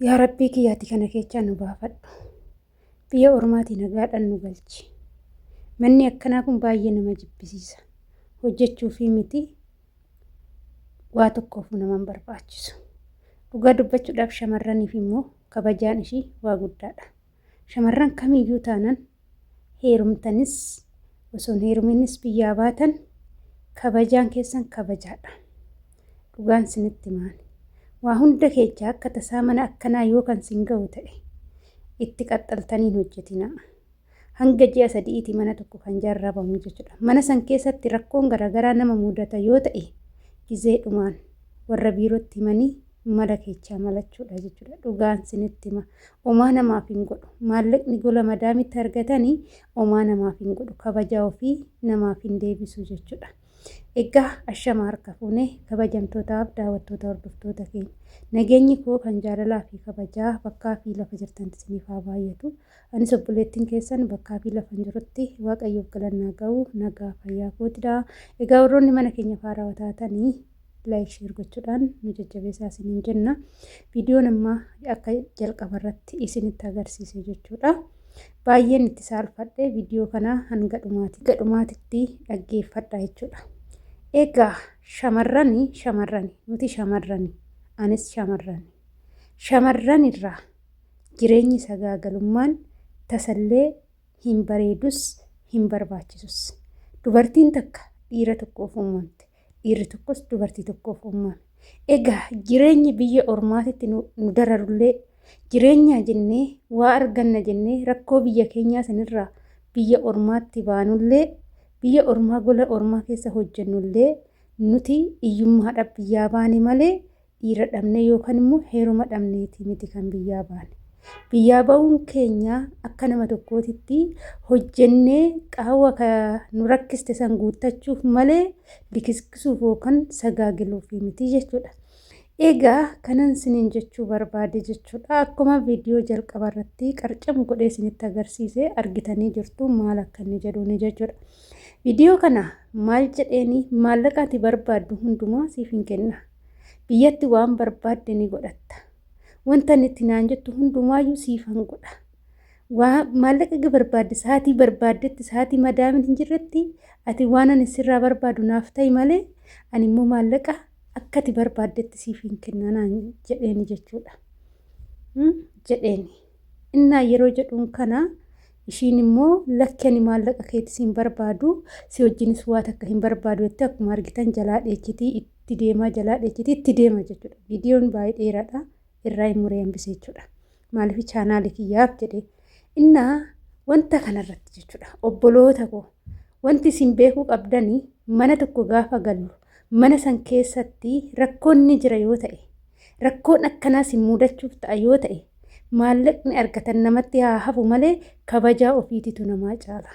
Yaa Rabbii kiyyaatti kana keechaa nu baafadhu. Biyya ormaatii nagaadhaan nu galchi. Manni akkanaa kun baay'ee nama jibbisiisa. Hojjechuufii miti waa tokkoof nama hin barbaachisu. Dhugaa dubbachuudhaaf shamarraniif immoo kabajaan ishii waa guddaadha. Shamarran kamiyyuu taanan heerumtanis osoo hin heeruminis biyyaa baatan kabajaan keessan kabajaadha. Dhugaan sinitti maali? Waa hunda keechaa akka tasaa mana akkanaa yoo kan sin ga'u ta'e itti qaxxaltaniin hojjetinaa. Hanga ji'a sadiitii mana tokko kan jarrabamu jechuudha. Mana san keessatti rakkoon garaagaraa nama mudata yoo ta'e gizeedhumaan warra biirootti himanii mala keechaa malachuudha jechuudha. Dhugaan sinitti hima. Omaa namaaf hin godhu. Maallaqni gola madaamitti argatanii omaa namaaf hin godhu. Kabajaa ofii namaaf hin deebisu jechuudha. Egaa ashama harka fuunee kabajamtootaaf daawwattoota hordoftoota keenya nageenyi koo kan jaalalaa fi kabajaa bakkaa fi lafa jirtan isiniif haa baay'atu. Anis obboleettiin keessan bakkaa fi lafa jirutti waaqayyoof galannaa ga'u nagaa fayyaa kootidha. Egaa warroonni mana keenya faaraa taatanii laayik sheer gochuudhaan nu jajjabeessaa isiniin jenna. Viidiyoon ammaa akka jalqaba irratti isinitti agarsiise jechuudha. Baay'een itti saalfadhe viidiyoo kana hanga dhumaatitti dhaggeeffadha jechuudha. Egaa shamarrani nuti shamarrani anis shamarran irraa jireenyi sagaagalummaan tasallee hin bareedus hin barbaachisus. Dubartiin takka dhiira tokkoof uumamte, dhiirri tokkos dubartii tokkoof uumame. Egaa jireenyi biyya ormaatitti nu dararullee jireenya jennee waa arganna jennee rakkoo biyya keenyaa sanirraa biyya ormaatti baanullee biyya ormaa gola ormaa keessa hojjennullee nuti iyyummaadhaaf biyyaa baane malee dhiira dhabne yookaan immoo heeruma dhabneeti miti kan biyyaa baane. Biyyaa ba'uun keenya akka nama tokkootitti hojjennee qaawwa nu rakkiste san guuttachuuf malee likiskisuuf yookaan sagaagiluuf miti jechuudha. Egaa kanan siniin jechuu barbaade jechuudha. Akkuma viidiyoo jalqaba irratti qarcamu godhee isinitti agarsiise argitanii jirtu maal akka inni jedhuuni jechuudha. Viidiyoo kana maal jedheeni maallaqa ati barbaaddu hundumaa siif hin kenna. Biyyatti waan barbaadde ni godhatta. Wanta itti naan jettu hundumaayyuu siif hin godha. Maallaqa barbaadde sa'aatii barbaaddetti sa'aatii madaamin hin jirretti ati waan ani sirraa barbaadu naaf ta'i malee ani immoo maallaqa akka ati barbaaddetti siif hin kennanaan jedheeni jechuudha. Jedheeni. Innaa yeroo jedhuun kana ishiin immoo lakki ani maallaqa keetis hin barbaadu si wajjinis waa takka hin barbaadu jettee akkuma argitan jalaa dheechitii itti deema jechuudha. Viidiyoon baay'ee dheeraadha. Irraa hin muree hambisee jechuudha. Maaliif chaanaalii kiyyaaf jedhee innaa wanta kanarratti jechuudha. Obboloota koo wanti isin beekuu qabdanii mana tokko gaafa gallu mana san keessatti rakkoonni jira yoo ta'e rakkoon akkanaas hin mudachuuf ta'a yoo ta'e maallaqni argatan namatti haa hafu malee kabajaa ofiititu namaa caala.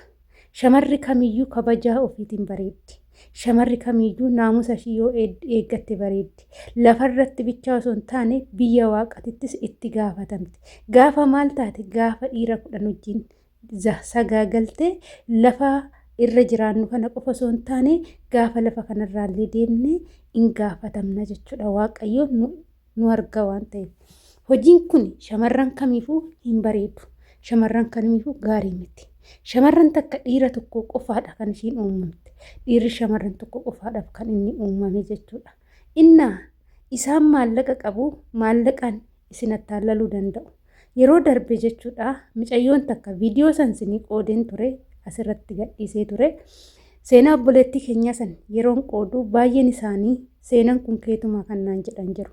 Shamarri kamiyyuu kabajaa ofiitiin bareeddi. Shamarri kamiyyuu naamusa ishii yoo eeggatte bareeddi. Lafarratti bichaa osoo hin taane biyya waaqatittis itti gaafatamti. Gaafa maal taate gaafa dhiira 10 wajjin sagaagaltee lafa irra jiraannu kana qofa osoo hin taane gaafa lafa kanarraallee deemnee hin gaafatamna jechuudha. Waaqayyo nu arga waan ta'eef. Hojiin kun shamarran kamiifuu hin bareedu. Shamarran kamiifuu gaarii miti. Shamarran takka dhiira tokko qofaadha kan ishiin uumamte. Dhiirri shamarran tokko qofaadhaaf kan inni uumame jechuudha. Innaa isaan maallaqa qabu maallaqaan isin attaallaluu danda'u. Yeroo darbe jechuudha mucayyoon takka viidiyoo san isinii qoodeen ture asirratti gadhiisee ture. Seenaa obboleettii keenyaa san yeroon qoodu baay'een isaanii seenaan kun keetumaa kan naan jedhan jiru.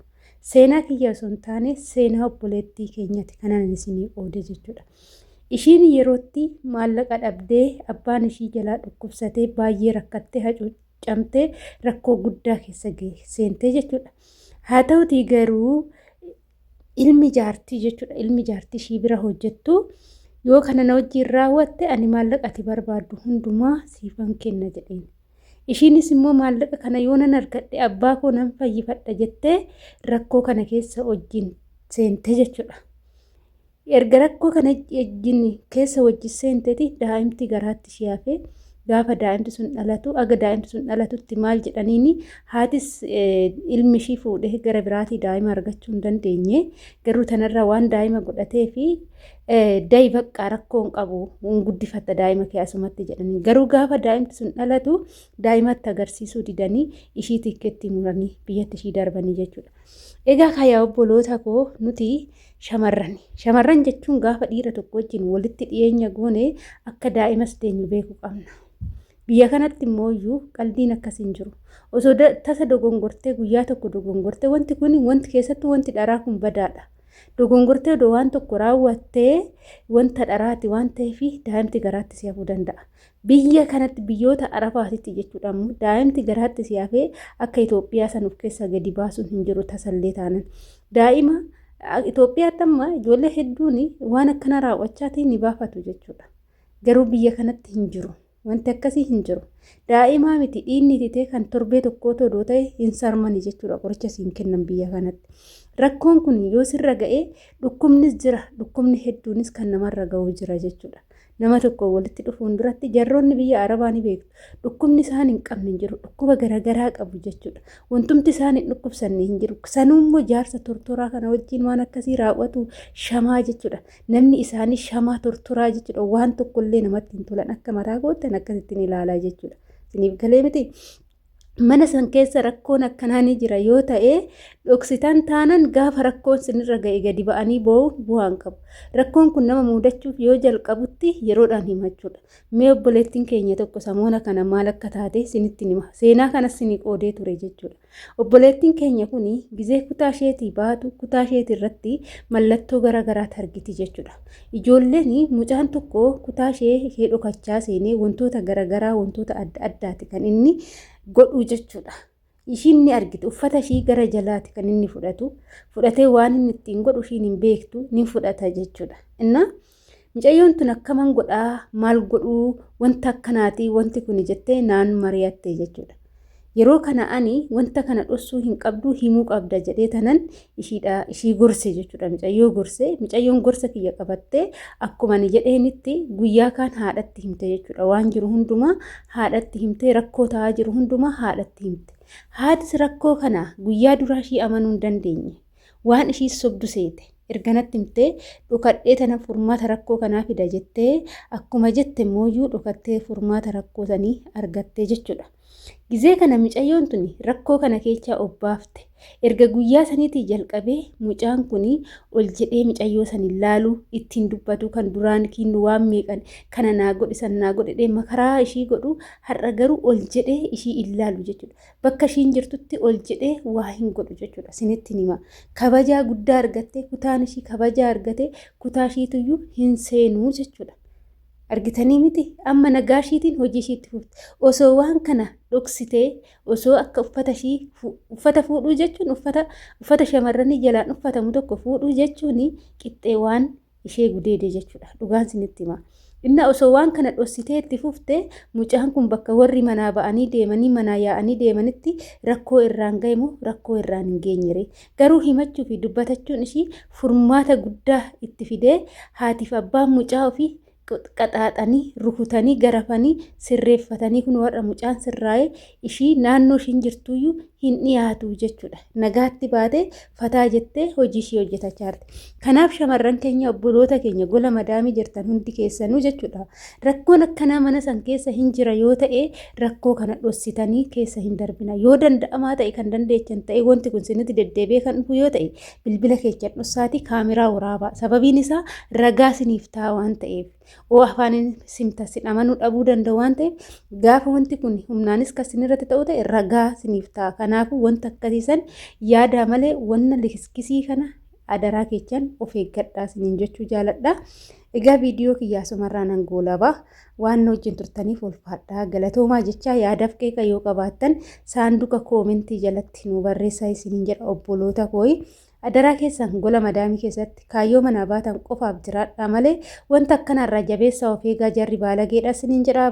Seenaa kiyya osoo hin taane seenaa obboleettii keenyaati kanan isinii qoode jechuudha. Ishiin yerootti maallaqa dhabdee abbaan ishii jalaa dhukkubsatee baay'ee rakkattee hacuucamtee rakkoo guddaa keessa seentee jechuudha. Haa ta'utii garuu ilmi jaartii jechuudha. Ilmi jaartii ishii bira hojjettu yoo kana na wajjin raawwatte ani maallaqa ati barbaaddu hundumaa siifan kenna jedheen. Ishiinis immoo maallaqa kana yoo nan argadhe abbaa koo nan fayyifadha jettee rakkoo kana keessa wajjin seentee jechuudha. Erga rakkoo kana wajjin keessa wajjin seenteeti daa'imti garaatti ishee hafee gaafa daa'imti sun dhalatu aga daa'imti sun dhalatutti maal jedhaniini haatis ilmi ishii fuudhee gara biraatii daa'ima argachuu hin dandeenye garuu tanarraa waan daa'ima godhatee fi da'i baqqaa rakkoon qabu guddifatta daa'ima kee asumatti jedhanii garuu gaafa daa'imti sun dhalatu daa'imatti agarsiisuu didanii ishii tikkeetti muranii biyyatti ishii darbanii jechuudha. Egaa kaayaa obboloota koo nuti shamarran jechuun gaafa dhiira tokko wajjin walitti dhiyeenya goone akka daa'imas deenyu beekuu qabna. Biyya kanatti immoo iyyuu qalbiin akkas hin jiru. Osoo tasa dogongortee guyyaa tokko dogongortee wanti kun wanti keessattuu wanti dharaa kun badaadha. Dogongortee odoo waan tokko raawwattee wanta dharaati waan ta'eef daa'imti garaatti si hafuu danda'a. Biyya kanatti biyyoota arabaatitti jechuudha immoo daa'imti garaatti si hafee akka Itoophiyaa sanuuf keessa gadi baasuun hin jiru tasallee taanan. Daa'ima Itoophiyaatti amma ijoollee hedduun waan akkana raawwachaatiin ni baafatu jechuudha. Garuu biyya kanatti hin jiru. Wanti akkasii hin jiru. Daa'imaa miti dhiinni titee kan torbee tokkoo todoo ta'e hin sarmani jechuudha qoricha siin kennan biyya kanatti. Rakkoon kun yoo sirra ga'ee dhukkubnis jira. Dhukkubni hedduunis kan namarra ga'uu jira jechuudha. Nama tokko walitti dhufuun duratti jarroonni biyya Arabaa ni beektu. Dhukkubni isaan hin qabne hin jiru. Dhukkuba garaagaraa qabu jechuudha. Wantumti isaan hin dhukkubsanne hin jiru. Sanuummoo jaarsa tortoraa kana wajjin waan akkasii raawwatu shamaa jechuudha. Namni isaanii shamaa tortoraa jechuudha. Waan tokkollee namatti hin tolan akka mataa gootan akkasittiin ilaalaa jechuudha. Isiniif galee miti. Mana san keessa rakkoon akkanaa ni jira yoo ta'e dhoksitan taanan gaafa rakkoon sinirra ga'e gadi ba'anii bu'aan qabu. Rakkoon kun nama muudachuuf yoo jalqabutti yeroodhaan himachuudha. Mee obboleettiin keenya tokko samoona kana maal akka taate sinitti hima. Seenaa kanas sinii qoodee ture jechuudha. Obboleettiin keenya kuni gizee kutaa isheetii baatu kutaa isheetii irratti mallattoo garaagaraatti argiti jechuudha. Ijoolleen mucaan tokko kutaa ishee dhokachaa seenee wantoota garaagaraa wantoota adda addaati kan inni godhuu jechuudha. Ishiin ni argitu uffata ishii gara jalaati kan inni fudhatee waan inni ittiin godhu ishiin hin beektu ni fudhata jechuudha. Inna mucayyoon tun akkaman godhaa maal godhuu wanta akkanaati wanti kun jettee naan mari'atte jechuudha. Yeroo kana ani wanta kana dhossuu hin qabdu himuu qabda jedhee tanan ishii gorse jechuudha. Mucayyoon gorsa kiyya qabattee akkuma ni jedheenitti guyyaa kaan haadhatti himte jechuudha. Waan jiru hundumaa haadhatti himte rakkoo ta'aa jiru hundumaa haadhatti himte. Haadhis rakkoo kana guyyaa duraa ishii amanuu hin dandeenye. Waan ishii sobdu seete. Erganatti himtee dhukadhee tana furmaata rakkoo kanaa fida jettee akkuma jette mooyyuu dhukattee furmaata rakkoo sanii argattee jechuudha. Gizee kana mucayyoon tuni rakkoo kana keessaa obbaafte. Erga guyyaa saniitii jalqabee mucaan kuni ol jedhee mucayyoo san ilaaluu ittiin dubbatu kan duraan kiinnu waan meeqan kana naa godhe makaraa ishii godhu har'a garuu ol jedhee ishii ilaalu jechuudha. Bakka ishiin jirtutti ol jedhee waa hin godhu jechuudha. Sinitti hima. Kabajaa guddaa argattee kutaan ishii kabajaa argate kutaa ishiituyyuu hin seenuu jechuudha. Argitanii miti amma nagaa ishiitiin hojii ishiitti fufte osoo waan kana dhoksitee osoo akka uffata fuudhuu jechuun uffata shamarranii jalaan uffatamu tokko fuudhuu jechuun qixxee waan ishee gudeede jechuudha. Dhugaan sinitti hima. Inna osoo waan kana dhoksitee itti fufte mucaan kun bakka warri manaa ba'anii deemanii manaa yaa'anii deemanitti rakkoo irraan ga'emu rakkoo irraan hin geenyere. Garuu himachuu fi dubbatachuun ishii furmaata guddaa itti fidee haatiif abbaan mucaa ofii qaxaaxanii rukutanii garafanii sirreeffatanii kun warra mucaan sirraa'ee ishii naannoo ishiin jirtuyyuu hin dhiyaatu jechuudha. Nagaatti baatee fataa jettee hojii ishii hojjetachaa jirti. Kanaaf shamarran keenya obboloota keenya gola madaamii jirtan hundi keessanuu jechuudha. Rakkoon akkanaa mana san keessa hin jira yoo ta'e rakkoo kana dhoksitanii keessa hin darbina. Yoo danda'amaa ta'e kan dandeechan ta'e wanti kun sinitti deddeebi'ee kan dhufu yoo ta'e bilbila keechan dhoksaatii kaameraa waraabaa. Sababiin isaa ragaa siniif ta'a waan ta'eef. oo afaaniin simtasin amanuu dhabuu danda'u waan ta'eef gaafa wanti kun humnaanis kan sinirratti ta'u ta'e ragaa siniif ta'a. Kanaafuu wanta akkasiisan yaadaa malee wanna likiskisii kana adaraa keechan of eeggadhaa siniin jechuu jaaladha. Egaa viidiyoo kiyyaa sumarraa nan goolabaa waan wajjin turtaniif ulfaadhaa galatoomaa jechaa yaadaaf qeeqa yoo qabaattan saanduqa koomentii jalatti nu barreessaa isiniin jedha obboloota kooyi. Adaraa keessan gola madaamii keessatti kaayyoo manaa baatan qofaaf jiraadhaa malee wanta akkanarraa jabeessaa of eegaa jarri baalageedha isiniin jedhaa.